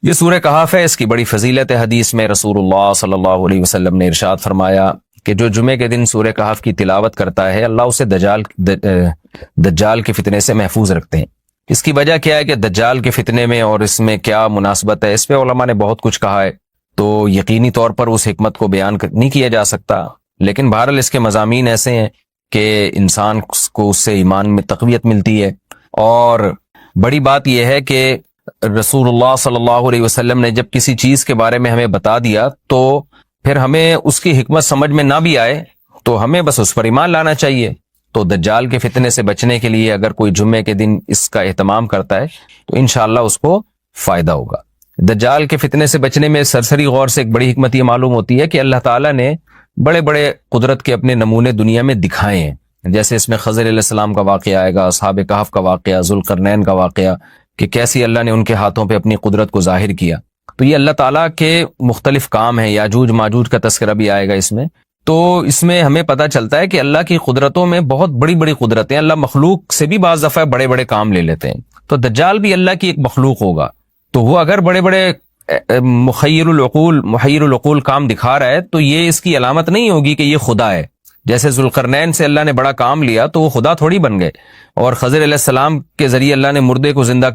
یہ سورہ کہف ہے، اس کی بڑی فضیلت ہے۔ حدیث میں رسول اللہ صلی اللہ علیہ وسلم نے ارشاد فرمایا کہ جو جمعے کے دن سورہ کہف کی تلاوت کرتا ہے اللہ اسے دجال کے فتنے سے محفوظ رکھتے ہیں۔ اس کی وجہ کیا ہے کہ دجال کے فتنے میں اور اس میں کیا مناسبت ہے، اس پہ علماء نے بہت کچھ کہا ہے، تو یقینی طور پر اس حکمت کو بیان نہیں کیا جا سکتا، لیکن بہرحال اس کے مضامین ایسے ہیں کہ انسان کو اس سے ایمان میں تقویت ملتی ہے۔ اور بڑی بات یہ ہے کہ رسول اللہ صلی اللہ علیہ وسلم نے جب کسی چیز کے بارے میں ہمیں بتا دیا تو پھر ہمیں اس کی حکمت سمجھ میں نہ بھی آئے تو ہمیں بس اس پر ایمان لانا چاہیے۔ تو دجال کے فتنے سے بچنے کے لیے اگر کوئی جمعے کے دن اس کا اہتمام کرتا ہے تو انشاءاللہ اس کو فائدہ ہوگا۔ دجال کے فتنے سے بچنے میں سرسری غور سے ایک بڑی حکمت یہ معلوم ہوتی ہے کہ اللہ تعالیٰ نے بڑے بڑے قدرت کے اپنے نمونے دنیا میں دکھائے ہیں، جیسے اس میں خضر علیہ السلام کا واقعہ آئے گا، اصحاب کہف کا واقعہ، ذوالقرنین کا واقعہ، کہ کیسی اللہ نے ان کے ہاتھوں پہ اپنی قدرت کو ظاہر کیا۔ تو یہ اللہ تعالیٰ کے مختلف کام ہیں، یاجوج ماجوج کا تذکرہ بھی آئے گا اس میں۔ تو اس میں ہمیں پتہ چلتا ہے کہ اللہ کی قدرتوں میں بہت بڑی بڑی قدرتیں، اللہ مخلوق سے بھی بعض دفعہ بڑے بڑے کام لے لیتے ہیں۔ تو دجال بھی اللہ کی ایک مخلوق ہوگا، تو وہ اگر بڑے بڑے محیر العقول کام دکھا رہا ہے تو یہ اس کی علامت نہیں ہوگی کہ یہ خدا ہے۔ جیسے ذوالقرنین سے اللہ نے بڑا کام لیا تو وہ خدا تھوڑی بن گئے، اور خضر علیہ السلام کے ذریعے اللہ نے مردے کو زندہ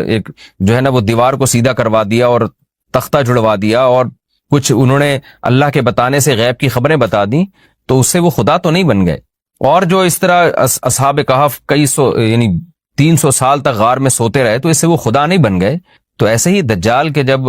ایک جو ہے نا وہ دیوار کو سیدھا کروا دیا اور تختہ جڑوا دیا، اور کچھ انہوں نے اللہ کے بتانے سے غیب کی خبریں بتا دیں، تو اس سے وہ خدا تو نہیں بن گئے۔ اور جو اس طرح اصحاب کہف کئی سو یعنی 300 سال تک غار میں سوتے رہے تو اس سے وہ خدا نہیں بن گئے۔ تو ایسے ہی دجال کے جب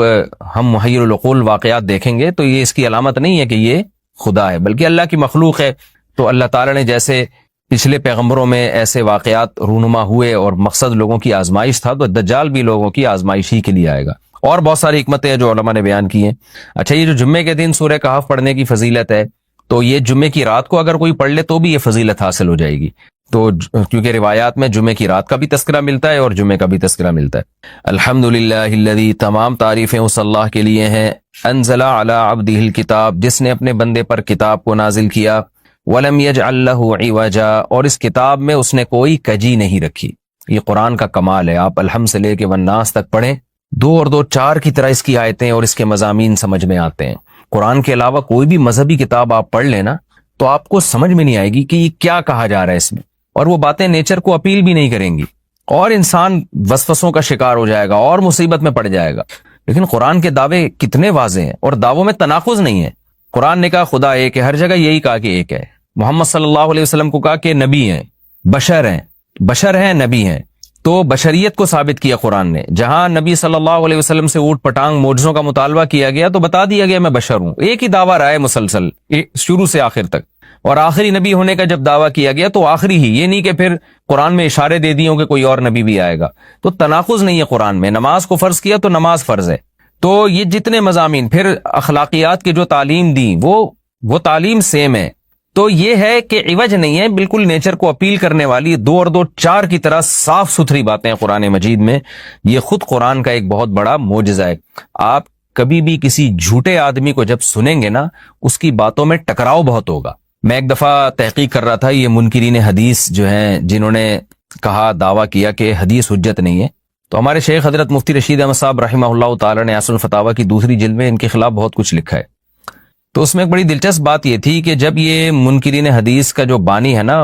ہم محیر العقول واقعات دیکھیں گے تو یہ اس کی علامت نہیں ہے کہ یہ خدا ہے، بلکہ اللہ کی مخلوق ہے۔ تو اللہ تعالیٰ نے جیسے پچھلے پیغمبروں میں ایسے واقعات رونما ہوئے اور مقصد لوگوں کی آزمائش تھا، تو دجال بھی لوگوں کی آزمائش ہی کے لیے آئے گا۔ اور بہت ساری حکمتیں ہیں جو علماء نے بیان کی ہیں۔ اچھا، یہ جو جمعے کے دن سورہ کہف پڑھنے کی فضیلت ہے، تو یہ جمعے کی رات کو اگر کوئی پڑھ لے تو بھی یہ فضیلت حاصل ہو جائے گی، تو کیونکہ روایات میں جمعے کی رات کا بھی تذکرہ ملتا ہے اور جمعے کا بھی تذکرہ ملتا ہے۔ الحمدللہ الذی، تمام تعریفیں اس اللہ کے لیے ہیں، انزل علی عبدہ الکتاب، جس نے اپنے بندے پر کتاب کو نازل کیا، ولم یجعل لہ عوجا، اور اس کتاب میں اس نے کوئی کجی نہیں رکھی۔ یہ قرآن کا کمال ہے، آپ الحمد سے لے کے والناس تک پڑھیں، 2 اور 2 4 کی طرح اس کی آیتیں اور اس کے مضامین سمجھ میں آتے ہیں۔ قرآن کے علاوہ کوئی بھی مذہبی کتاب آپ پڑھ لینا تو آپ کو سمجھ میں نہیں آئے گی کہ یہ کیا کہا جا رہا ہے اس میں، اور وہ باتیں نیچر کو اپیل بھی نہیں کریں گی، اور انسان وسوسوں کا شکار ہو جائے گا اور مصیبت میں پڑ جائے گا۔ لیکن قرآن کے دعوے کتنے واضح ہیں، اور دعووں میں تناقض نہیں ہے۔ قرآن نے کہا خدا ایک ہے، ہر جگہ یہی کہا کہ ایک ہے۔ محمد صلی اللہ علیہ وسلم کو کہا کہ نبی ہیں، بشر ہیں نبی ہیں، تو بشریت کو ثابت کیا قرآن نے۔ جہاں نبی صلی اللہ علیہ وسلم سے اوٹ پٹانگ معجزوں کا مطالبہ کیا گیا تو بتا دیا گیا میں بشر ہوں۔ ایک ہی دعویٰ رہا ہے مسلسل شروع سے آخر تک، اور آخری نبی ہونے کا جب دعویٰ کیا گیا تو آخری ہی، یہ نہیں کہ پھر قرآن میں اشارے دے دیے ہوں کہ کوئی اور نبی بھی آئے گا۔ تو تناقض نہیں ہے قرآن میں۔ نماز کو فرض کیا تو نماز فرض ہے۔ تو یہ جتنے مضامین، پھر اخلاقیات کی جو تعلیم دی وہ تعلیم سیم ہے۔ تو یہ ہے کہ عوج نہیں ہے، بالکل نیچر کو اپیل کرنے والی 2 اور 2 4 کی طرح صاف ستھری باتیں قرآن مجید میں۔ یہ خود قرآن کا ایک بہت بڑا معجزہ ہے۔ آپ کبھی بھی کسی جھوٹے آدمی کو جب سنیں گے نا، اس کی باتوں میں ٹکراؤ بہت ہوگا۔ میں ایک دفعہ تحقیق کر رہا تھا، یہ منکرین حدیث جو ہیں جنہوں نے کہا دعویٰ کیا کہ حدیث حجت نہیں ہے، تو ہمارے شیخ حضرت مفتی رشید احمد صاحب رحمہ اللہ تعالی نے اصل الفتاوی کی 2 جلد میں ان کے خلاف بہت کچھ لکھا ہے۔ تو اس میں ایک بڑی دلچسپ بات یہ تھی کہ جب یہ منکرین حدیث کا جو بانی ہے نا،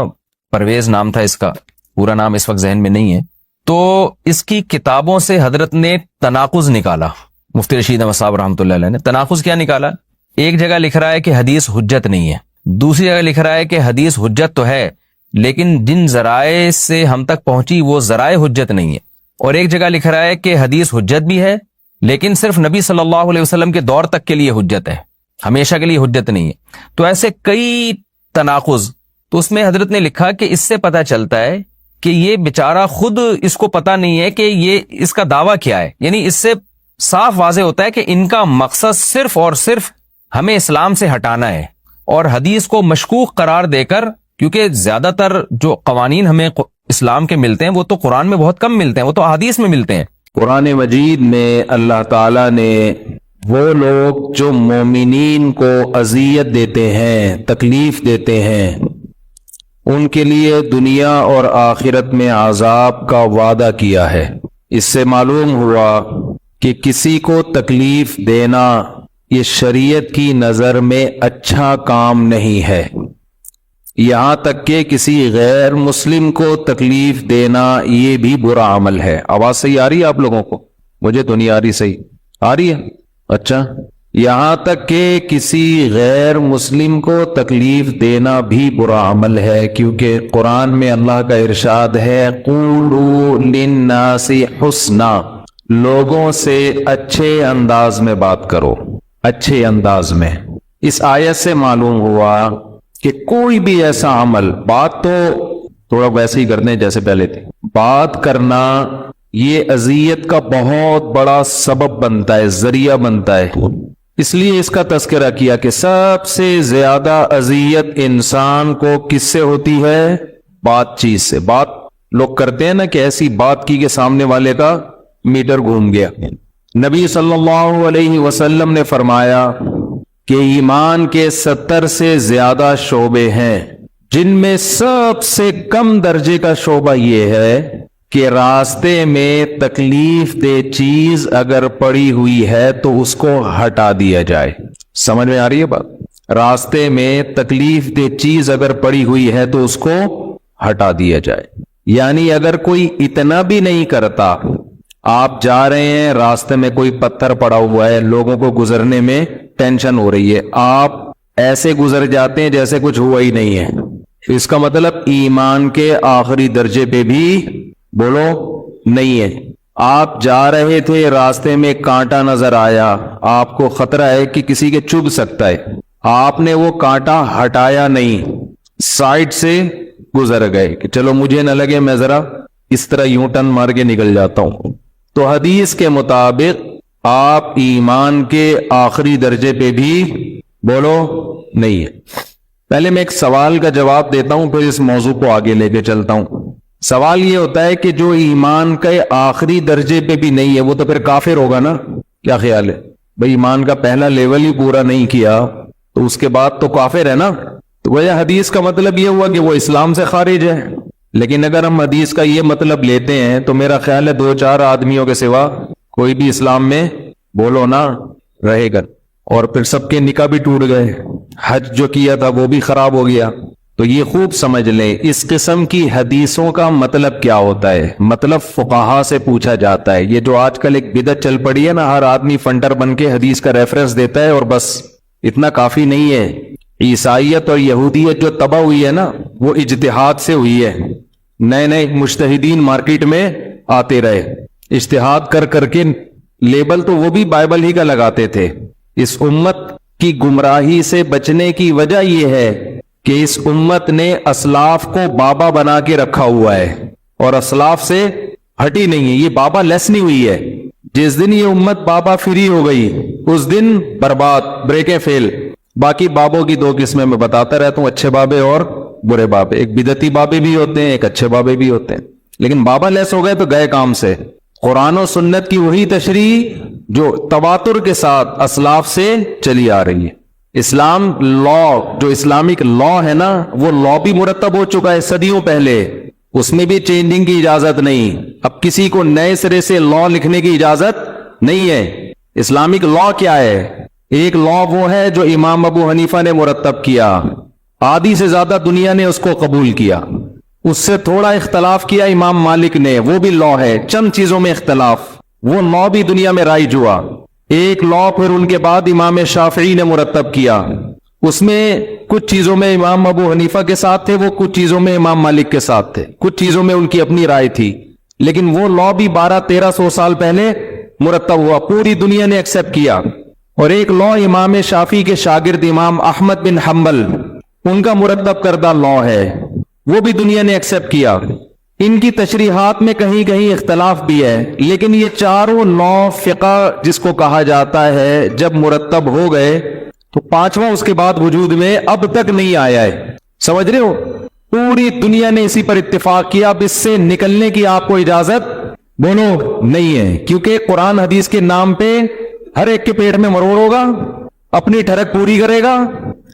پرویز نام تھا اس کا، پورا نام اس وقت ذہن میں نہیں ہے، تو اس کی کتابوں سے حضرت نے تناقض نکالا۔ مفتی رشید احمد صاحب رحمۃ اللہ علیہ نے تناقض کیا نکالا؟ ایک جگہ لکھ رہا ہے کہ حدیث حجت نہیں ہے، دوسری جگہ لکھ رہا ہے کہ حدیث حجت تو ہے لیکن جن ذرائع سے ہم تک پہنچی وہ ذرائع حجت نہیں ہے، اور ایک جگہ لکھ رہا ہے کہ حدیث حجت بھی ہے لیکن صرف نبی صلی اللہ علیہ وسلم کے دور تک کے لیے حجت ہے، ہمیشہ کے لیے حجت نہیں ہے۔ تو ایسے کئی تناقض، تو اس میں حضرت نے لکھا کہ اس سے پتہ چلتا ہے کہ یہ بیچارہ خود اس کو پتہ نہیں ہے کہ یہ اس کا دعویٰ کیا ہے، یعنی اس سے صاف واضح ہوتا ہے کہ ان کا مقصد صرف اور صرف ہمیں اسلام سے ہٹانا ہے، اور حدیث کو مشکوک قرار دے کر، کیونکہ زیادہ تر جو قوانین ہمیں اسلام کے ملتے ہیں وہ تو قرآن میں بہت کم ملتے ہیں، وہ تو احادیث میں ملتے ہیں۔ قرآن مجید میں اللہ تعالیٰ نے وہ لوگ جو مومنین کو اذیت دیتے ہیں، تکلیف دیتے ہیں، ان کے لیے دنیا اور آخرت میں عذاب کا وعدہ کیا ہے۔ اس سے معلوم ہوا کہ کسی کو تکلیف دینا یہ شریعت کی نظر میں اچھا کام نہیں ہے، یہاں تک کہ کسی غیر مسلم کو تکلیف دینا یہ بھی برا عمل ہے۔ آواز صحیح آ رہی ہے آپ لوگوں کو؟ مجھے تو نہیں آ رہی، صحیح آ رہی ہے؟ اچھا، یہاں تک کہ کسی غیر مسلم کو تکلیف دینا بھی برا عمل ہے، کیونکہ قرآن میں اللہ کا ارشاد ہے قولوا للناس حسنا، لوگوں سے اچھے انداز میں بات کرو، اچھے انداز میں۔ اس آیت سے معلوم ہوا کہ کوئی بھی ایسا عمل، بات تو تھوڑا ویسے ہی کرنے جیسے پہلے تھے، بات کرنا یہ اذیت کا بہت بڑا سبب بنتا ہے، ذریعہ بنتا ہے۔ اس لیے اس کا تذکرہ کیا کہ سب سے زیادہ اذیت انسان کو کس سے ہوتی ہے؟ بات چیت سے۔ بات لوگ کرتے ہیں نا کہ ایسی بات کی کہ سامنے والے کا میٹر گھوم گیا۔ نبی صلی اللہ علیہ وسلم نے فرمایا کہ ایمان کے 70 سے زیادہ شعبے ہیں، جن میں سب سے کم درجے کا شعبہ یہ ہے کہ راستے میں تکلیف دہ چیز اگر پڑی ہوئی ہے تو اس کو ہٹا دیا جائے۔ سمجھ میں آ رہی ہے بات؟ راستے میں تکلیف دہ چیز اگر پڑی ہوئی ہے تو اس کو ہٹا دیا جائے۔ یعنی اگر کوئی اتنا بھی نہیں کرتا، آپ جا رہے ہیں راستے میں کوئی پتھر پڑا ہوا ہے، لوگوں کو گزرنے میں ٹینشن ہو رہی ہے، آپ ایسے گزر جاتے ہیں جیسے کچھ ہوا ہی نہیں ہے، اس کا مطلب ایمان کے آخری درجے پہ بھی بولو نہیں ہے۔ آپ جا رہے تھے، راستے میں کانٹا نظر آیا، آپ کو خطرہ ہے کہ کسی کے چبھ سکتا ہے، آپ نے وہ کانٹا ہٹایا نہیں، سائڈ سے گزر گئے کہ چلو مجھے نہ لگے، میں ذرا اس طرح یوں ٹن مار کے نکل جاتا ہوں۔ تو حدیث کے مطابق آپ ایمان کے آخری درجے پہ بھی بولو نہیں ہے۔ پہلے میں ایک سوال کا جواب دیتا ہوں، پھر اس موضوع کو آگے لے کے چلتا ہوں۔ سوال یہ ہوتا ہے کہ جو ایمان کے آخری درجے پہ بھی نہیں ہے وہ تو پھر کافر ہوگا نا؟ کیا خیال ہے بھئی؟ ایمان کا پہلا لیول ہی پورا نہیں کیا تو اس کے بعد تو کافر ہے نا؟ تو وجہ حدیث کا مطلب یہ ہوا کہ وہ اسلام سے خارج ہے۔ لیکن اگر ہم حدیث کا یہ مطلب لیتے ہیں تو میرا خیال ہے 2-4 آدمیوں کے سوا کوئی بھی اسلام میں بولو نہ رہے گا، اور پھر سب کے نکاح بھی ٹوٹ گئے، حج جو کیا تھا وہ بھی خراب ہو گیا۔ تو یہ خوب سمجھ لیں اس قسم کی حدیثوں کا مطلب کیا ہوتا ہے۔ مطلب فقہا سے پوچھا جاتا ہے۔ یہ جو آج کل ایک بدعت چل پڑی ہے نا، ہر آدمی فنٹر بن کے حدیث کا ریفرنس دیتا ہے اور بس، اتنا کافی نہیں ہے۔ عیسائیت اور یہودیت جو تباہ ہوئی ہے نا، وہ اجتہاد سے ہوئی ہے۔ نئے نئے مجتہدین مارکیٹ میں آتے رہے، اجتہاد کر کر کے لیبل تو وہ بھی بائبل ہی کا لگاتے تھے۔ اس امت کی گمراہی سے بچنے کی وجہ یہ ہے کہ اس امت نے اسلاف کو بابا بنا کے رکھا ہوا ہے اور اسلاف سے ہٹی نہیں ہے، یہ بابا لیس نہیں ہوئی ہے۔ جس دن یہ امت بابا فری ہو گئی اس دن برباد، بریک فیل۔ باقی بابوں کی 2 قسمیں میں بتاتا رہتا ہوں، اچھے بابے اور برے بابے۔ ایک بدعتی بابے بھی ہوتے ہیں، ایک اچھے بابے بھی ہوتے ہیں، لیکن بابا لیس ہو گئے تو گئے کام سے۔ قرآن و سنت کی وہی تشریح جو تواتر کے ساتھ اسلاف سے چلی آ رہی ہے۔ اسلام لا، جو اسلامک لا ہے نا، وہ لا بھی مرتب ہو چکا ہے صدیوں پہلے، اس میں بھی چینجنگ کی اجازت نہیں۔ اب کسی کو نئے سرے سے لا لکھنے کی اجازت نہیں ہے۔ اسلامک لا کیا ہے؟ ایک لا وہ ہے جو امام ابو حنیفہ نے مرتب کیا، آدھی سے زیادہ دنیا نے اس کو قبول کیا۔ اس سے تھوڑا اختلاف کیا امام مالک نے، وہ بھی لا ہے، چند چیزوں میں اختلاف، وہ لا بھی دنیا میں رائج ہوا۔ ایک لا پھر ان کے بعد امام شافعی نے مرتب کیا، اس میں کچھ چیزوں میں امام ابو حنیفہ کے ساتھ تھے، وہ کچھ چیزوں میں امام مالک کے ساتھ تھے، کچھ چیزوں میں ان کی اپنی رائے تھی، لیکن وہ لا بھی 1200-1300 سال پہلے مرتب ہوا، پوری دنیا نے ایکسپٹ کیا۔ اور ایک لا امام شافعی کے شاگرد امام احمد بن حنبل، ان کا مرتب کردہ لا ہے، وہ بھی دنیا نے ایکسپٹ کیا۔ ان کی تشریحات میں کہیں کہیں اختلاف بھی ہے، لیکن یہ چاروں لا فقہ جس کو کہا جاتا ہے جب مرتب ہو گئے تو 5واں اس کے بعد وجود میں اب تک نہیں آیا ہے۔ سمجھ رہے ہو؟ پوری دنیا نے اسی پر اتفاق کیا، اب اس سے نکلنے کی آپ کو اجازت بولو نہیں ہے، کیونکہ قرآن حدیث کے نام پہ ہر ایک کے پیٹ میں مروڑ ہوگا، اپنی ٹھڑک پوری کرے گا،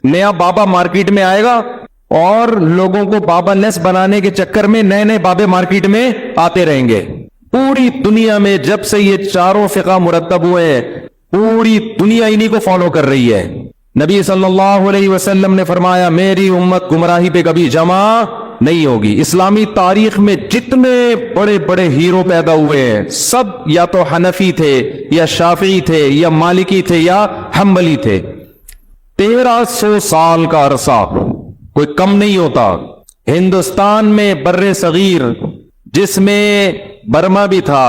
نیا بابا مارکیٹ میں آئے گا اور لوگوں کو بابا لیس بنانے کے چکر میں نئے نئے بابے مارکیٹ میں آتے رہیں گے۔ پوری دنیا میں جب سے یہ چاروں فقہ مرتب ہوئے ہیں پوری دنیا انہی کو فالو کر رہی ہے. نبی صلی اللہ علیہ وسلم نے فرمایا میری امت گمراہی پہ کبھی جمع نہیں ہوگی. اسلامی تاریخ میں جتنے بڑے بڑے ہیرو پیدا ہوئے ہیں سب یا تو حنفی تھے یا شافعی تھے یا مالکی تھے یا حنبلی تھے. 1300 سال کا عرصہ کوئی کم نہیں ہوتا. ہندوستان میں بر صغیر جس میں برما بھی تھا,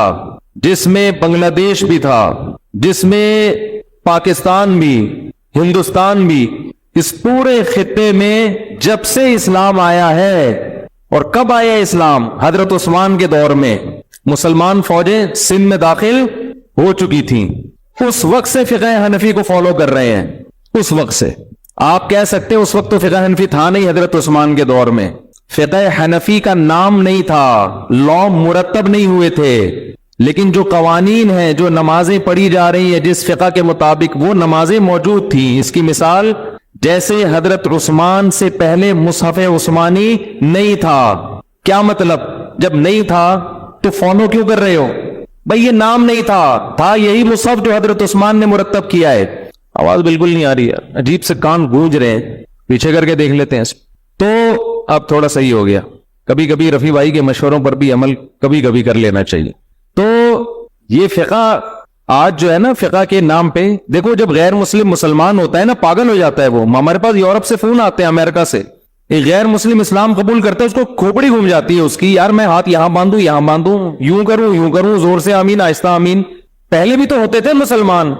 جس میں بنگلہ دیش بھی تھا, جس میں پاکستان بھی, ہندوستان بھی, اس پورے خطے میں جب سے اسلام آیا ہے, اور کب آیا اسلام؟ حضرت عثمان کے دور میں مسلمان فوجیں سندھ میں داخل ہو چکی تھیں. اس وقت سے فقہ حنفی کو فالو کر رہے ہیں. اس وقت سے آپ کہہ سکتے اس وقت تو فقہ حنفی تھا نہیں. حضرت عثمان کے دور میں فقہ حنفی کا نام نہیں تھا, لا مرتب نہیں ہوئے تھے, لیکن جو قوانین ہیں, جو نمازیں پڑھی جا رہی ہیں جس فقہ کے مطابق, وہ نمازیں موجود تھیں. اس کی مثال جیسے حضرت عثمان سے پہلے مصحف عثمانی نہیں تھا. کیا مطلب؟ جب نہیں تھا تو فالو کیوں کر رہے ہو بھئی؟ یہ نام نہیں تھا یہی مصحف جو حضرت عثمان نے مرتب کیا ہے. آواز بالکل نہیں آ رہی ہے, عجیب سے کان گونج رہے ہیں, پیچھے کر کے دیکھ لیتے ہیں. تو اب تھوڑا صحیح ہو گیا. کبھی کبھی رفیع بھائی کے مشوروں پر بھی عمل کبھی کبھی کر لینا چاہیے. تو یہ فقہ آج جو ہے نا, فقہ کے نام پہ دیکھو, جب غیر مسلم مسلمان ہوتا ہے نا پاگل ہو جاتا ہے وہ. ہمارے پاس یورپ سے فون آتے ہیں, امریکہ سے, ایک غیر مسلم اسلام قبول کرتا ہے, اس کو کھوپڑی گھوم جاتی ہے اس کی, یار میں ہاتھ یہاں باندھوں یہاں باندھوں, یوں کروں زور سے آمین, آہستہ آمین. پہلے بھی تو ہوتے تھے مسلمان,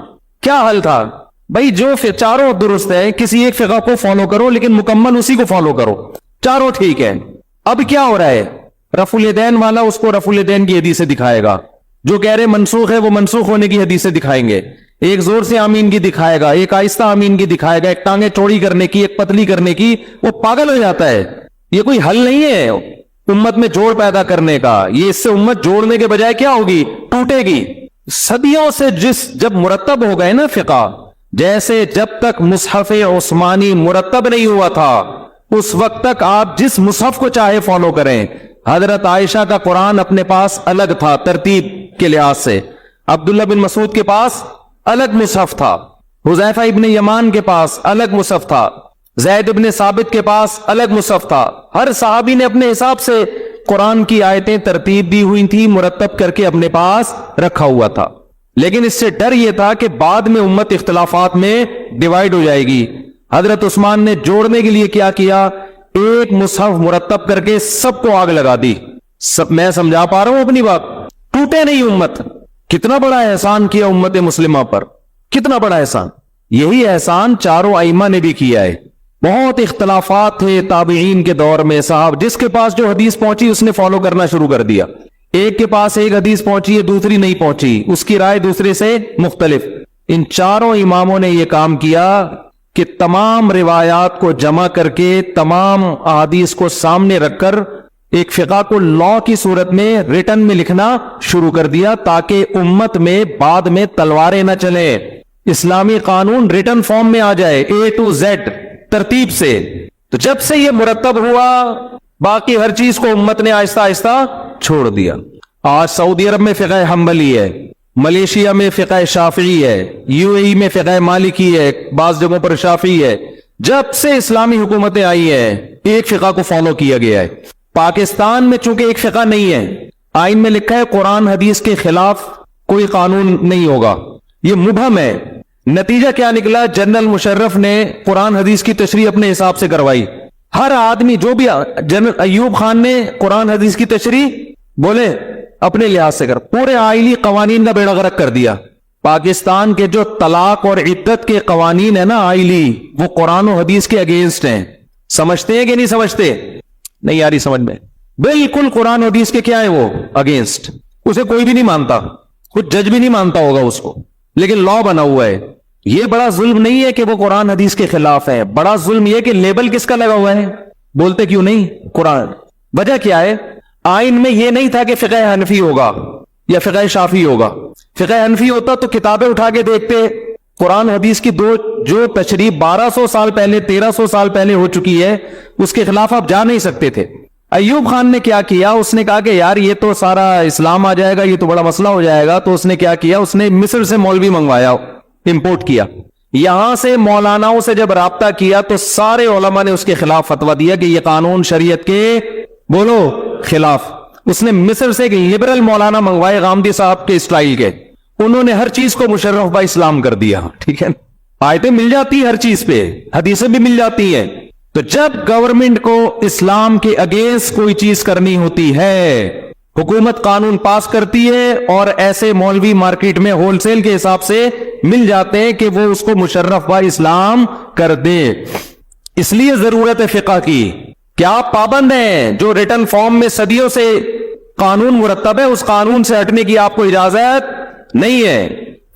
کیا حل تھا بھائی؟ جو چاروں درست ہے, کسی ایک فقہ کو فالو کرو لیکن مکمل اسی کو فالو کرو, چاروں ٹھیک ہے. اب کیا ہو رہا ہے؟ رفع الیدین والا اس کو رفع الیدین کی حدیث سے دکھائے گا, جو کہہ رہے منسوخ ہے وہ منسوخ ہونے کی حدیث سے دکھائیں گے. ایک زور سے آمین کی دکھائے گا, ایک آہستہ آمین کی دکھائے گا, ایک ٹانگیں چوڑی کرنے کی, ایک پتلی کرنے کی. وہ پاگل ہو جاتا ہے. یہ کوئی حل نہیں ہے امت میں جوڑ پیدا کرنے کا. یہ اس سے امت جوڑنے کے بجائے کیا ہوگی؟ ٹوٹے گی. صدیوں سے جب مرتب ہو گئے نا فقہ, جیسے جب تک مصحف عثمانی مرتب نہیں ہوا تھا اس وقت تک آپ جس مصحف کو چاہے فالو کریں. حضرت عائشہ کا قرآن اپنے پاس الگ تھا ترتیب کے لحاظ سے, عبداللہ بن مسعود کے پاس الگ مصحف تھا, حذیفہ ابن یمان کے پاس الگ مصحف تھا, زید ابن ثابت کے پاس الگ مصحف تھا. ہر صحابی نے اپنے حساب سے قرآن کی آیتیں ترتیب دی ہوئی تھی, مرتب کر کے اپنے پاس رکھا ہوا تھا. لیکن اس سے ڈر یہ تھا کہ بعد میں امت اختلافات میں ڈیوائیڈ ہو جائے گی. حضرت عثمان نے جوڑنے کے لیے کیا کیا؟ ایک مصحف مرتب کر کے سب کو آگ لگا دی. سب میں سمجھا پا رہا ہوں اپنی بات؟ ٹوٹے نہیں امت. کتنا بڑا احسان کیا امت مسلمہ پر, کتنا بڑا احسان. یہی احسان چاروں ائمہ نے بھی کیا ہے. بہت اختلافات تھے تابعین کے دور میں, صاحب جس کے پاس جو حدیث پہنچی اس نے فالو کرنا شروع کر دیا. ایک کے پاس ایک حدیث پہنچی ہے, دوسری نہیں پہنچی, اس کی رائے دوسرے سے مختلف. ان چاروں اماموں نے یہ کام کیا کہ تمام روایات کو جمع کر کے, تمام احادیث کو سامنے رکھ کر ایک فقہ کو لا کی صورت میں ریٹن میں لکھنا شروع کر دیا, تاکہ امت میں بعد میں تلواریں نہ چلیں. اسلامی قانون ریٹن فارم میں آ جائے, A to Z ترتیب سے. تو جب سے یہ مرتب ہوا باقی ہر چیز کو امت نے آہستہ آہستہ چھوڑ دیا. آج سعودی عرب میں فقہ حنبلی ہے, ملیشیا میں فقہ شافعی ہے, UAE میں فقہ مالکی ہے, بعض جگہوں پر شافعی ہے. جب سے اسلامی حکومتیں آئی ہیں ایک فقہ کو فالو کیا گیا ہے. پاکستان میں چونکہ ایک فقہ نہیں ہے, آئین میں لکھا ہے قرآن حدیث کے خلاف کوئی قانون نہیں ہوگا, یہ مبہم ہے. نتیجہ کیا نکلا؟ جنرل مشرف نے قرآن حدیث کی تشریح اپنے حساب سے کروائی. ہر آدمی جو بھی, جنرل ایوب خان نے قرآن حدیث کی تشریح بولے اپنے لحاظ سے کر, پورے آئلی قوانین کا بیڑا غرق کر دیا. پاکستان کے جو طلاق اور عدت کے قوانین ہیں نا آئلی, وہ قرآن و حدیث کے اگینسٹ ہیں. سمجھتے ہیں کہ نہیں سمجھتے؟ نہیں یاری سمجھ میں, بالکل قرآن و حدیث کے کیا ہے وہ اگینسٹ. اسے کوئی بھی نہیں مانتا, کچھ جج بھی نہیں مانتا ہوگا اس کو, لیکن لا بنا ہوا ہے. یہ بڑا ظلم نہیں ہے کہ وہ قرآن حدیث کے خلاف ہے, بڑا ظلم یہ کہ لیبل کس کا لگا ہوا ہے؟ بولتے کیوں نہیں قرآن؟ وجہ کیا ہے؟ آئین میں یہ نہیں تھا کہ فقہ حنفی ہوگا یا فقہ شافعی ہوگا. فقہ حنفی ہوتا تو کتابیں اٹھا کے دیکھتے, قرآن حدیث کی جو تشریح 1200 سال پہلے 1300 سال پہلے ہو چکی ہے اس کے خلاف آپ جا نہیں سکتے تھے. ایوب خان نے کیا کیا, اس نے کہا کہ یار یہ تو سارا اسلام آ جائے گا, یہ تو بڑا مسئلہ ہو جائے گا. تو اس نے کیا کیا, اس نے مصر سے مولوی منگوایا, امپورٹ کیا. یہاں سے مولاناؤں سے جب رابطہ کیا تو سارے علماء نے اس کے خلاف فتویٰ دیا کہ یہ قانون شریعت کے بولو خلاف. اس نے مصر سے ایک لبرل مولانا منگوائے غامدی صاحب کے اسٹائل کے, انہوں نے ہر چیز کو مشرف با اسلام کر دیا. ٹھیک ہے, آیتیں مل جاتی ہر چیز پہ, حدیثیں بھی مل جاتی ہیں. تو جب گورنمنٹ کو اسلام کے اگینسٹ کوئی چیز کرنی ہوتی ہے, حکومت قانون پاس کرتی ہے اور ایسے مولوی مارکیٹ میں ہول سیل کے حساب سے مل جاتے ہیں کہ وہ اس کو مشرف با اسلام کر دے. اس لیے ضرورت ہے فقہ کی. کیا آپ پابند ہیں؟ جو ریٹن فارم میں صدیوں سے قانون مرتب ہے, اس قانون سے ہٹنے کی آپ کو اجازت نہیں ہے.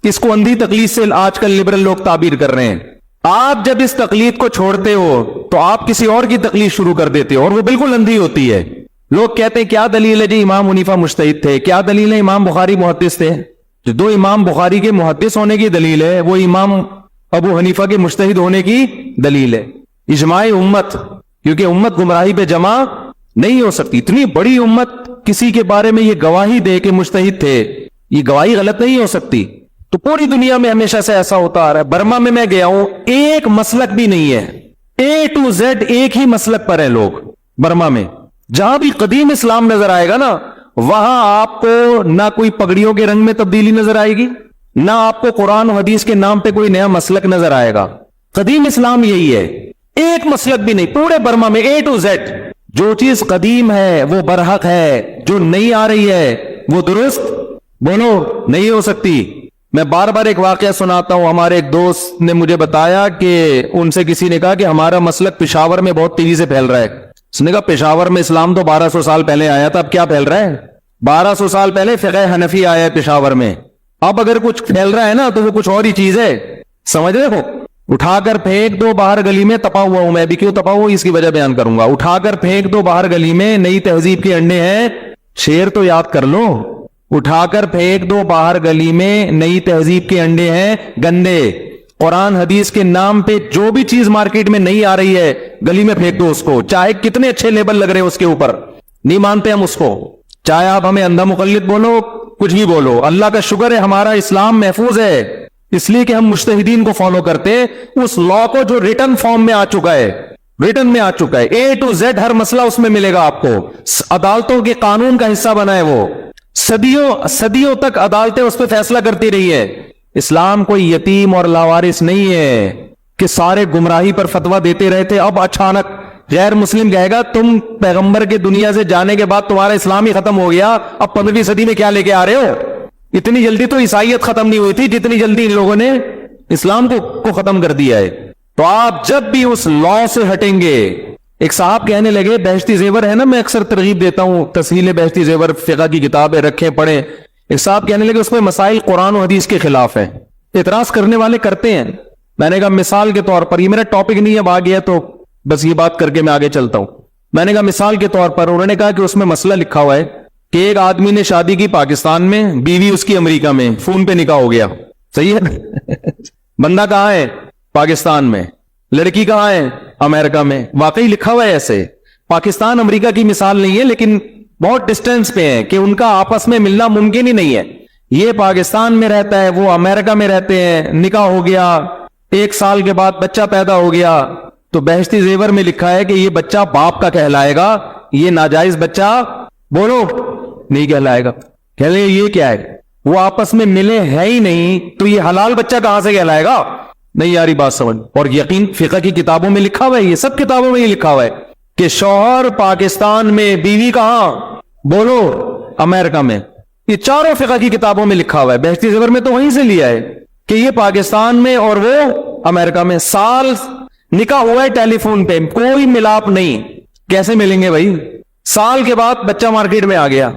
اس کو اندھی تقلید سے آج کل لبرل لوگ تعبیر کر رہے ہیں. آپ جب اس تقلید کو چھوڑتے ہو تو آپ کسی اور کی تقلید شروع کر دیتے ہو, اور وہ بالکل اندھی ہوتی ہے. لوگ کہتے ہیں کیا دلیل ہے جی امام حنیفہ مجتہد تھے, کیا دلیل ہے امام بخاری محدث تھے. جو دو امام بخاری کے محدث ہونے کی دلیل ہے وہ امام ابو حنیفہ کے مجتہد ہونے کی دلیل ہے. اجماع امت, کیونکہ امت گمراہی پہ جمع نہیں ہو سکتی. اتنی بڑی امت کسی کے بارے میں یہ گواہی دے کہ مجتہد تھے, یہ گواہی غلط نہیں ہو سکتی. تو پوری دنیا میں ہمیشہ سے ایسا ہوتا آ رہا ہے. برما میں گیا ہوں, ایک مسلک بھی نہیں ہے, اے ٹو زیڈ ایک ہی مسلک پر ہیں لوگ. برما میں جہاں بھی قدیم اسلام نظر آئے گا نا, وہاں آپ کو نہ کوئی پگڑیوں کے رنگ میں تبدیلی نظر آئے گی, نہ آپ کو قرآن و حدیث کے نام پہ کوئی نیا مسلک نظر آئے گا. قدیم اسلام یہی ہے, ایک مسلک بھی نہیں پورے برما میں, اے ٹو زیڈ. جو چیز قدیم ہے وہ برحق ہے, جو نئی آ رہی ہے وہ درست بولو نہیں ہو سکتی. میں بار بار ایک واقعہ سناتا ہوں. ہمارے ایک دوست نے مجھے بتایا کہ ان سے کسی نے کہا کہ ہمارا مسلک پشاور میں بہت تیزی سے پھیل رہا ہے. اس نے کہا پشاور میں اسلام تو 1200 سال پہلے آیا تھا, اب کیا پھیل رہا ہے؟ 1200 سال پہلے فقہ حنفی آیا ہے پشاور میں. اب اگر کچھ پھیل رہا ہے نا تو وہ کچھ اور ہی چیز ہے. سمجھ رہے ہو؟ اٹھا کر پھینک دو باہر گلی میں, تپا ہوا ہوں میں بھی, کیوں تپا ہوا اس کی وجہ بیان کروں گا. اٹھا کر پھینک دو باہر گلی میں, نئی تہذیب کے انڈے ہیں, شعر تو یاد کر لو. اٹھا کر پھینک دو باہر گلی میں, نئی تہذیب کے انڈے ہیں گندے. قرآن حدیث کے نام پہ جو بھی چیز مارکیٹ میں نہیں آ رہی ہے گلی میں پھینک دو اس کو, چاہے کتنے اچھے لیبل لگ رہے اس کے اوپر. نہیں مانتے ہم اس کو, چاہے آپ ہمیں اندھا مقلد بولو, کچھ بھی بولو. اللہ کا شکر ہے ہمارا اسلام محفوظ ہے, اس لیے کہ ہم مجتہدین کو فالو کرتے, اس لا کو جو ریٹن فارم میں آ چکا ہے, ریٹن میں آ چکا ہے, اے ٹو زیڈ ہر مسئلہ اس میں ملے گا آپ کو. عدالتوں کے قانون کا حصہ بنا ہے وہ, صدیوں تک عدالتیں اس پہ فیصلہ کرتی رہی ہے. اسلام کوئی یتیم اور لاوارث نہیں ہے کہ سارے گمراہی پر فتویٰ دیتے رہتے. اب اچانک غیر مسلم کہے گا تم پیغمبر کے دنیا سے جانے کے بعد تمہارا اسلام ہی ختم ہو گیا, اب 15ویں صدی میں کیا لے کے آ رہے ہو؟ اتنی جلدی تو عیسائیت ختم نہیں ہوئی تھی جتنی جلدی ان لوگوں نے اسلام کو ختم کر دیا ہے. تو آپ جب بھی اس لا سے ہٹیں گے. ایک صاحب کہنے لگے, بہشتی زیور ہے نا, میں اکثر ترغیب دیتا ہوں, تسہیل بہشتی زیور فقہ کی کتابیں رکھیں پڑھیں. ایک صاحب کہنے لگے اس میں مسائل قرآن و حدیث کے خلاف ہیں. اعتراض کرنے والے کرتے ہیں. میں نے کہا مثال کے طور پر, یہ میرا ٹاپک نہیں ہے, اب آ گیا تو بس یہ بات کر کے میں آگے چلتا ہوں. میں نے کہا مثال کے طور پر, انہوں نے کہا کہ اس میں مسئلہ لکھا ہوا ہے کہ ایک آدمی نے شادی کی پاکستان میں, بیوی اس کی امریکہ میں, فون پہ نکاح ہو گیا. صحیح ہے؟ بندہ کہاں ہے؟ پاکستان میں. لڑکی کہاں ہے؟ امریکہ میں. واقعی لکھا ہوا ہے ایسے. پاکستان امریکہ کی مثال نہیں ہے, لیکن بہت ڈسٹینس پہ ہے کہ ان کا آپس میں ملنا ممکن ہی نہیں ہے. یہ پاکستان میں رہتا ہے, وہ امریکہ میں رہتے ہیں, نکاح ہو گیا, 1 سال کے بعد بچہ پیدا ہو گیا. تو بہشتی زیور میں لکھا ہے کہ یہ بچہ باپ کا کہلائے گا, یہ ناجائز بچہ بولو نہیں کہلائے گا. کہہ لیں یہ کیا ہے؟ وہ آپس میں ملے ہے ہی نہیں, تو یہ حلال بچہ کہاں سے کہلائے گا؟ نہیں یاری بات سمجھ. اور یقین فقہ کی کتابوں میں لکھا ہوا ہے, یہ سب کتابوں میں یہ لکھا ہوا ہے کہ شوہر پاکستان میں, بیوی کہاں بولو امریکہ میں. یہ چاروں فقہ کی کتابوں میں لکھا ہوا ہے. بہشتی زیور میں تو وہیں سے لیا ہے کہ یہ پاکستان میں اور وہ امریکہ میں. سال نکاح ہوا ہے ٹیلی فون پہ, کوئی ملاپ نہیں. کیسے ملیں گے بھائی؟ سال کے بعد بچہ مارکیٹ میں آ گیا.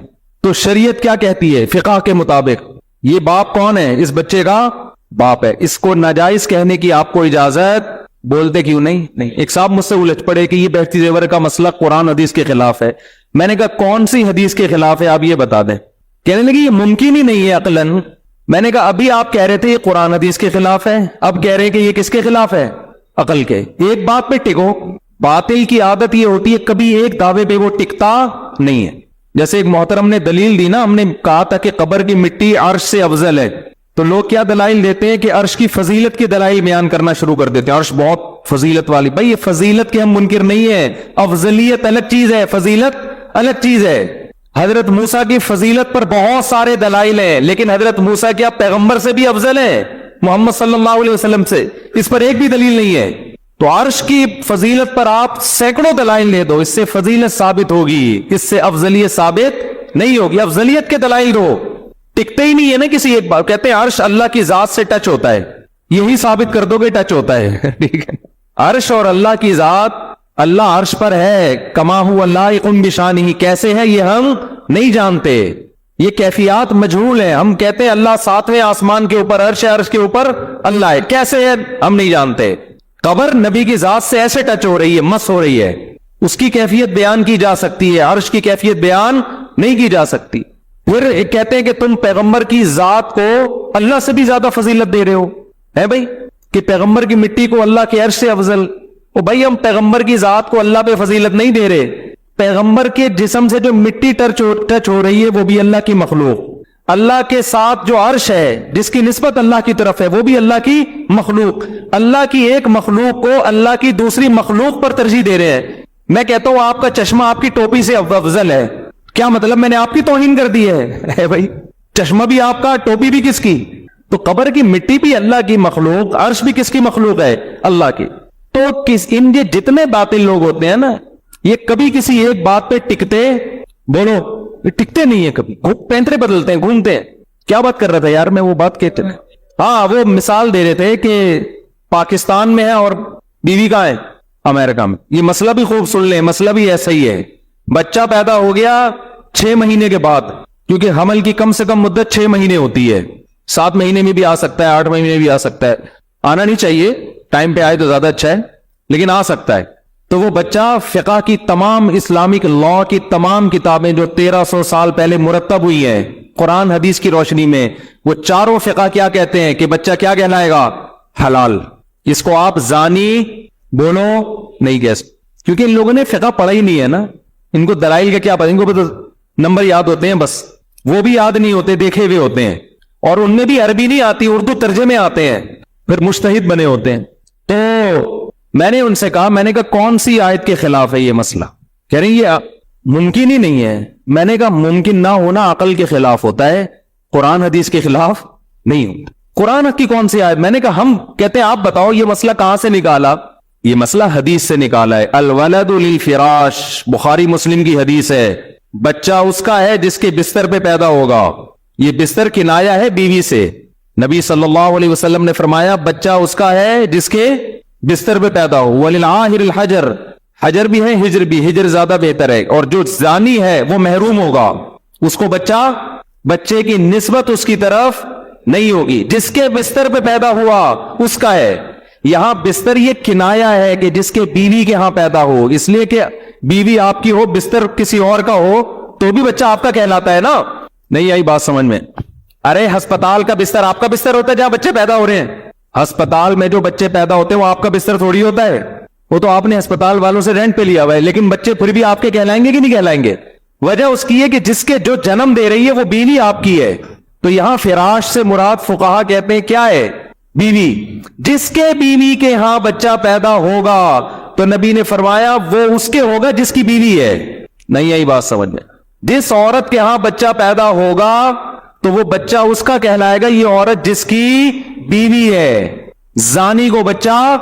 تو شریعت کیا کہتی ہے فقہ کے مطابق؟ یہ باپ کون ہے؟ اس بچے کا باپ ہے. اس کو ناجائز کہنے کی آپ کو اجازت بولتے کیوں نہیں؟ نہیں. ایک صاحب مجھ سے الجھ پڑے کہ یہ بہشتی زیور کا مسئلہ قرآن حدیث کے خلاف ہے. میں نے کہا کون سی حدیث کے خلاف ہے آپ یہ بتا دیں. کہنے لگے یہ ممکن ہی نہیں ہے عقلاً. میں نے کہا ابھی آپ کہہ رہے تھے یہ قرآن حدیث کے خلاف ہے, اب کہہ رہے کہ یہ کس کے خلاف ہے؟ عقل کے. ایک بات پہ ٹکو, باطل کی عادت یہ ہوتی ہے کبھی ایک دعوے پہ وہ ٹکتا نہیں ہے. جیسے ایک محترم نے دلیل دی نا, ہم نے کہا تھا کہ قبر کی مٹی عرش سے افضل ہے, تو لوگ کیا دلائل دیتے ہیں کہ عرش کی فضیلت کی دلائل بیان کرنا شروع کر دیتے ہیں, عرش بہت فضیلت والی. بھائی یہ فضیلت کے ہم منکر نہیں ہے, افضلیت الگ چیز ہے, فضیلت الگ چیز ہے. حضرت موسیٰ کی فضیلت پر بہت سارے دلائل ہیں, لیکن حضرت موسیٰ کیا پیغمبر سے بھی افضل ہے, محمد صلی اللہ علیہ وسلم سے؟ اس پر ایک بھی دلیل نہیں ہے. تو عرش کی فضیلت پر آپ سینکڑوں دلائل لے دو, اس سے فضیلت ثابت ہوگی, اس سے افضلیت ثابت نہیں ہوگی. افضلیت کے دلائل دو, ٹکتے ہی نہیں ہے نا کسی ایک بات. کہتے ہیں عرش اللہ کی ذات سے ٹچ ہوتا ہے, یہی ثابت کر دو کہ ٹچ ہوتا ہے. ٹھیک ہے, عرش اور اللہ کی ذات, اللہ عرش پر ہے, کما ہوا لائق بشانہ, کیسے ہے یہ ہم نہیں جانتے, یہ کیفیات مجہول ہیں. ہم کہتے ہیں اللہ ساتویں آسمان کے اوپر عرش ہے, عرش کے اوپر اللہ ہے, کیسے ہے ہم نہیں جانتے. قبر نبی کی ذات سے ایسے ٹچ ہو رہی ہے, مس ہو رہی ہے, اس کی کیفیت بیان کی جا سکتی ہے, عرش کی کیفیت بیان نہیں کی جا سکتی. پھر کہتے ہیں کہ تم پیغمبر کی ذات کو اللہ سے بھی زیادہ فضیلت دے رہے ہو, ہے بھائی, کہ پیغمبر کی مٹی کو اللہ کے عرش سے افضل. او بھائی, ہم پیغمبر کی ذات کو اللہ پہ فضیلت نہیں دے رہے, پیغمبر کے جسم سے جو مٹی ٹچ ہو رہی ہے وہ بھی اللہ کی مخلوق, اللہ کے ساتھ جو عرش ہے جس کی نسبت اللہ کی طرف ہے وہ بھی اللہ کی مخلوق. اللہ کی ایک مخلوق کو اللہ کی دوسری مخلوق پر ترجیح دے رہے ہیں. میں کہتا ہوں آپ کا چشمہ آپ کی ٹوپی سے افضل ہے, کیا مطلب میں نے آپ کی توہین کر دی ہے بھائی؟ چشمہ بھی آپ کا, ٹوپی بھی کس کی؟ تو قبر کی مٹی بھی اللہ کی مخلوق, عرش بھی کس کی مخلوق ہے؟ اللہ کی. تو ان یہ جتنے باطل لوگ ہوتے ہیں نا, یہ کبھی کسی ایک بات پہ ٹکتے, بولو, ٹکتے نہیں ہے کبھی, پینترے بدلتے ہیں, گھومتے ہیں. کیا بات کر رہا تھا یار میں, وہ بات کہتے ہیں, ہاں وہ مثال دے رہے تھے کہ پاکستان میں ہے اور بیوی کہاں ہے؟ امریکہ میں. یہ مسئلہ بھی خوب سن لیں, مسئلہ بھی ایسا ہی ہے. بچہ پیدا ہو گیا 6 مہینے کے بعد, کیونکہ حمل کی کم سے کم مدت 6 مہینے ہوتی ہے, 7 مہینے میں بھی آ سکتا ہے, 8 مہینے میں بھی آ سکتا ہے. آنا نہیں چاہیے, ٹائم پہ آئے تو زیادہ اچھا ہے, لیکن آ سکتا ہے. تو وہ بچہ فقہ کی تمام, اسلامک لا کی تمام کتابیں جو 1300 سال پہلے مرتب ہوئی ہیں قرآن حدیث کی روشنی میں, وہ چاروں فقہ کیا کہتے ہیں کہ بچہ کیا کہلائے گا؟ حلال. اس کو آپ زانی بولو نہیں کہہ سکتے, کیونکہ ان لوگوں نے فقہ پڑھا ہی نہیں ہے نا, ان کو دلائل کا کیا پتا, ان کو بس نمبر یاد ہوتے ہیں, بس وہ بھی یاد نہیں ہوتے, دیکھے ہوئے ہوتے ہیں, اور ان میں بھی عربی نہیں آتی, اردو ترجمے آتے ہیں, پھر مجتہد بنے ہوتے ہیں. تو میں نے ان سے کہا, میں نے کہا کون سی آیت کے خلاف ہے یہ مسئلہ؟ کہہ رہی یہ ممکن ہی نہیں ہے. میں نے کہا ممکن نہ ہونا عقل کے خلاف ہوتا ہے, قرآن حدیث کے خلاف نہیں ہوتا. قرآن کی کون سی آیت؟ میں نے کہا ہم کہتے ہیں آپ بتاؤ یہ مسئلہ کہاں سے نکالا؟ یہ مسئلہ حدیث سے نکالا ہے. الولد للفراش, بخاری مسلم کی حدیث ہے, بچہ اس کا ہے جس کے بستر پہ پیدا ہوگا. یہ بستر کنایہ ہے بیوی سے. نبی صلی اللہ علیہ وسلم نے فرمایا بچہ اس کا ہے جس کے بستر پہ پیدا ہو. وَلِلْعَاهِرِ الْحَجَرِ, حجر بھی ہے, ہجر بھی, ہجر زیادہ بہتر ہے. اور جو زانی ہے وہ محروم ہوگا, اس کو بچے کی نسبت اس کی طرف نہیں ہوگی. جس کے بستر پہ پیدا ہوا اس کا ہے. یہاں بستر یہ کنایا ہے کہ جس کے بیوی کے ہاں پیدا ہو, اس لیے کہ بیوی آپ کی ہو, بستر کسی اور کا ہو تو بھی بچہ آپ کا کہلاتا ہے نا. نہیں آئی بات سمجھ میں؟ ارے ہسپتال کا بستر آپ کا بستر ہوتا ہے جہاں بچے پیدا ہو رہے ہیں. ہسپتال میں جو بچے پیدا ہوتے ہیں وہ آپ کا بستر تھوڑی ہوتا ہے, وہ تو آپ نے ہسپتال والوں سے رینٹ پہ لیا ہوا ہے, لیکن بچے پھر بھی آپ کے کہلائیں گے کہ نہیں کہلائیں گے؟ وجہ اس کی ہے کہ جس کے جو جنم دے رہی ہے وہ بیوی آپ کی ہے. تو یہاں فراش سے مراد فقہا کہتے ہیں کیا ہے؟ بیوی. جس کے بیوی کے ہاں بچہ پیدا ہوگا تو نبی نے فرمایا وہ اس کے ہوگا جس کی بیوی ہے. نہیں آئی بات سمجھ میں؟ جس عورت کے ہاں بچہ پیدا ہوگا تو وہ بچہ اس کا کہلائے گا, یہ عورت جس کی بیوی ہے. زانی کو بچہ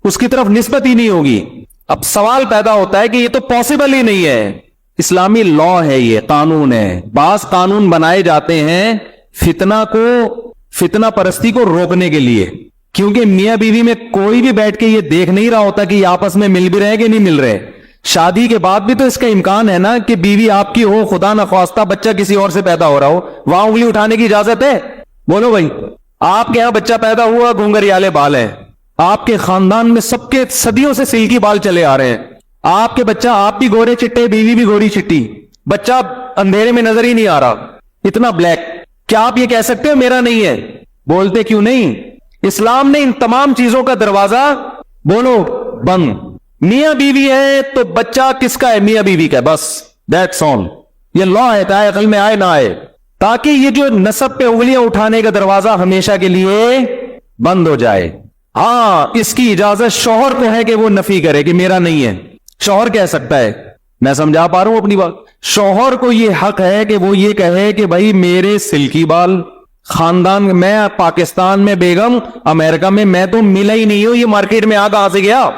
اس کی طرف نسبت ہی نہیں ہوگی. اب سوال پیدا ہوتا ہے کہ یہ تو پاسبل ہی نہیں ہے. اسلامی لا ہے, یہ قانون ہے. بعض قانون بنائے جاتے ہیں فتنہ پرستی کو روکنے کے لیے, کیونکہ میاں بیوی میں کوئی بھی بیٹھ کے یہ دیکھ نہیں رہا ہوتا کہ یہ آپس میں مل بھی رہے کہ نہیں مل رہے. شادی کے بعد بھی تو اس کا امکان ہے نا کہ بیوی آپ کی ہو, خدا نخواستہ بچہ کسی اور سے پیدا ہو رہا ہو, وہاں انگلی اٹھانے کی اجازت ہے؟ بولو بھائی. آپ کے یہاں بچہ پیدا ہوا, گھنگریالے بال ہیں, آپ کے خاندان میں سب کے صدیوں سے سلکی بال چلے آ رہے ہیں, آپ کے بچہ, آپ بھی گورے چٹے, بیوی بھی گوری چٹی, بچہ اندھیرے میں نظر ہی نہیں آ رہا, اتنا بلیک, کیا آپ یہ کہہ سکتے ہو میرا نہیں ہے؟ بولتے کیوں نہیں؟ اسلام نے ان تمام چیزوں کا دروازہ بولو بند. میاں بیوی ہے تو بچہ کس کا ہے؟ میاں بیوی کا ہے، بس دیٹس آل. یہ لا ہے، چاہے عقل میں آئے نہ آئے، تاکہ یہ جو نسب پہ انگلیاں اٹھانے کا دروازہ ہمیشہ کے لیے بند ہو جائے. ہاں اس کی اجازت شوہر کو ہے کہ وہ نفی کرے کہ میرا نہیں ہے. شوہر کہہ سکتا ہے. میں سمجھا پا رہا ہوں اپنی بات؟ شوہر کو یہ حق ہے کہ وہ یہ کہے کہ بھائی میرے سلکی بال خاندان میں پاکستان میں بیگم، امریکہ میں تو ملا ہی نہیں ہوں، یہ مارکیٹ میں آ کہاں سے گیا؟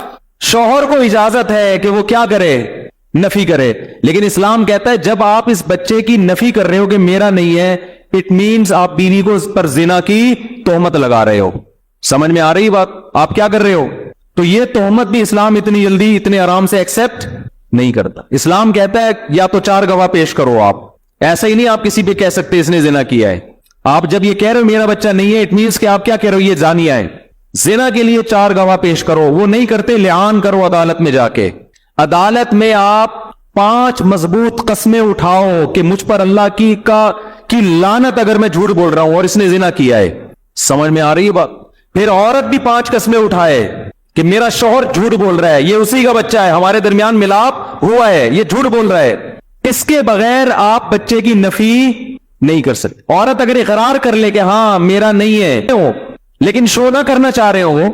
شوہر کو اجازت ہے کہ وہ کیا کرے؟ نفی کرے. لیکن اسلام کہتا ہے جب آپ اس بچے کی نفی کر رہے ہو کہ میرا نہیں ہے، اٹ مینز آپ بیوی کو اس پر زنا کی تہمت لگا رہے ہو. سمجھ میں آ رہی بات؟ آپ کیا کر رہے ہو؟ تو یہ تہمت بھی اسلام اتنی جلدی اتنے آرام سے ایکسپٹ نہیں کرتا. اسلام کہتا ہے یا تو 4 گواہ پیش کرو. آپ ایسا ہی نہیں آپ کسی پہ کہہ سکتے اس نے زنا کیا ہے. آپ جب یہ کہہ رہے ہو میرا بچہ نہیں ہے، اٹ مینز کہ آپ کیا کہہ رہے ہو؟ یہ زانیہ ہے. زنا کے لیے 4 گواہ پیش کرو. وہ نہیں کرتے، لعان کرو عدالت میں جا کے. عدالت میں آپ 5 مضبوط قسمیں اٹھاؤ کہ مجھ پر اللہ کی لعنت اگر میں جھوٹ بول رہا ہوں اور اس نے زنا کیا ہے. سمجھ میں آ رہی ہے بات؟ پھر عورت بھی 5 قسمیں اٹھائے کہ میرا شوہر جھوٹ بول رہا ہے، یہ اسی کا بچہ ہے، ہمارے درمیان ملاپ ہوا ہے، یہ جھوٹ بول رہا ہے. اس کے بغیر آپ بچے کی نفی نہیں کر سکتے. عورت اگر اقرار کر لے کہ ہاں میرا نہیں ہے، لیکن شو نہ کرنا چاہ رہے ہو،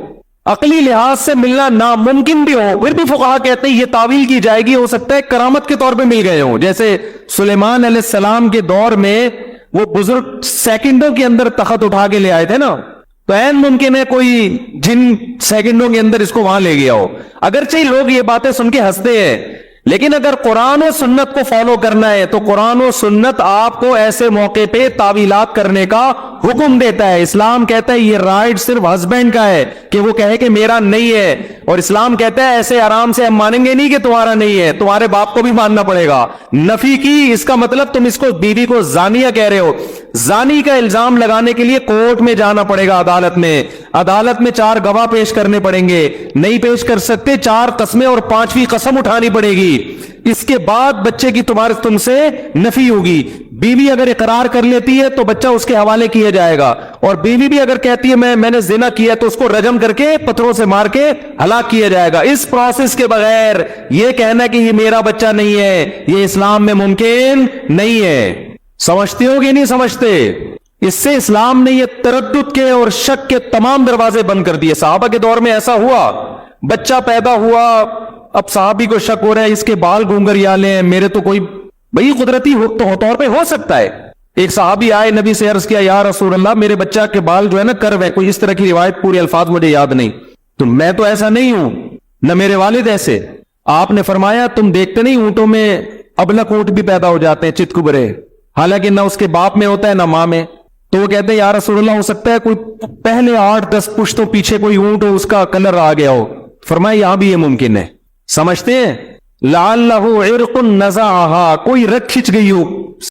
عقلی لحاظ سے ملنا ناممکن بھی ہو، پھر بھی فقہا کہتے ہیں یہ تعویل کی جائے گی. ہو سکتا ہے کرامت کے طور پہ مل گئے ہوں، جیسے سلیمان علیہ السلام کے دور میں وہ بزرگ سیکنڈوں کے اندر تخت اٹھا کے لے آئے تھے نا، تو عین ممکن ہے کوئی جن سیکنڈوں کے اندر اس کو وہاں لے گیا ہو. اگرچہ لوگ یہ باتیں سن کے ہنستے ہیں، لیکن اگر قرآن و سنت کو فالو کرنا ہے تو قرآن و سنت آپ کو ایسے موقع پہ تعویلات کرنے کا حکم دیتا ہے. اسلام کہتا ہے یہ رائٹ صرف ہسبینڈ کا ہے کہ وہ کہے کہ میرا نہیں ہے، اور اسلام کہتا ہے ایسے آرام سے ہم مانیں گے نہیں کہ تمہارا نہیں ہے، تمہارے باپ کو بھی ماننا پڑے گا. نفی کی اس کا مطلب تم اس کو بیوی کو زانیہ کہہ رہے ہو. زانی کا الزام لگانے کے لیے کورٹ میں جانا پڑے گا. عدالت میں 4 گواہ پیش کرنے پڑیں گے. نہیں پیش کر سکتے، 4 قسمیں اور 5ویں قسم اٹھانی پڑے گی. اس کے بعد بچے کی تم سے نفی ہوگی. بیوی اگر اقرار کر لیتی ہے تو بچہ اس کے حوالے کیا جائے گا، اور بیوی بھی اگر کہتی ہے میں نے زنا کیا تو اس کو رجم کر کے پتھروں سے مار کے ہلاک کیا جائے گا. اس پروسیس کے بغیر یہ کہنا کہ یہ میرا بچہ نہیں ہے، یہ اسلام میں ممکن نہیں ہے. سمجھتے ہو کہ نہیں سمجھتے؟ اس سے اسلام نے یہ تردد کے اور شک کے تمام دروازے بند کر دیے. صحابہ کے دور میں ایسا ہوا، بچہ پیدا ہوا، اب صحابی کو شک ہو رہا ہے اس کے بال گھنگریالے ہیں، میرے تو کوئی بھئی قدرتی طور پہ ہو سکتا ہے. ایک صحابی آئے، نبی سے عرض کیا یا رسول اللہ میرے بچہ کے بال جو ہے نا کرو ہے، کوئی اس طرح کی روایت، پورے الفاظ مجھے یاد نہیں، تو میں تو ایسا نہیں ہوں، نہ میرے والد ایسے. آپ نے فرمایا تم دیکھتے نہیں اونٹوں میں ابلک اونٹ بھی پیدا ہو جاتے ہیں چتکبرے، حالانکہ نہ اس کے باپ میں ہوتا ہے نہ ماں میں. تو وہ کہتے ہیں یا رسول اللہ ہو سکتا ہے کوئی پہلے 8-10 پشتوں پیچھے کوئی اونٹ ہو، اس کا کلر آ گیا ہو. فرمایا یہاں بھی یہ ممکن ہے. سمجھتے ہیں؟ لعلہ عرق نزعہا، کوئی رگ کھچ گئی ہو،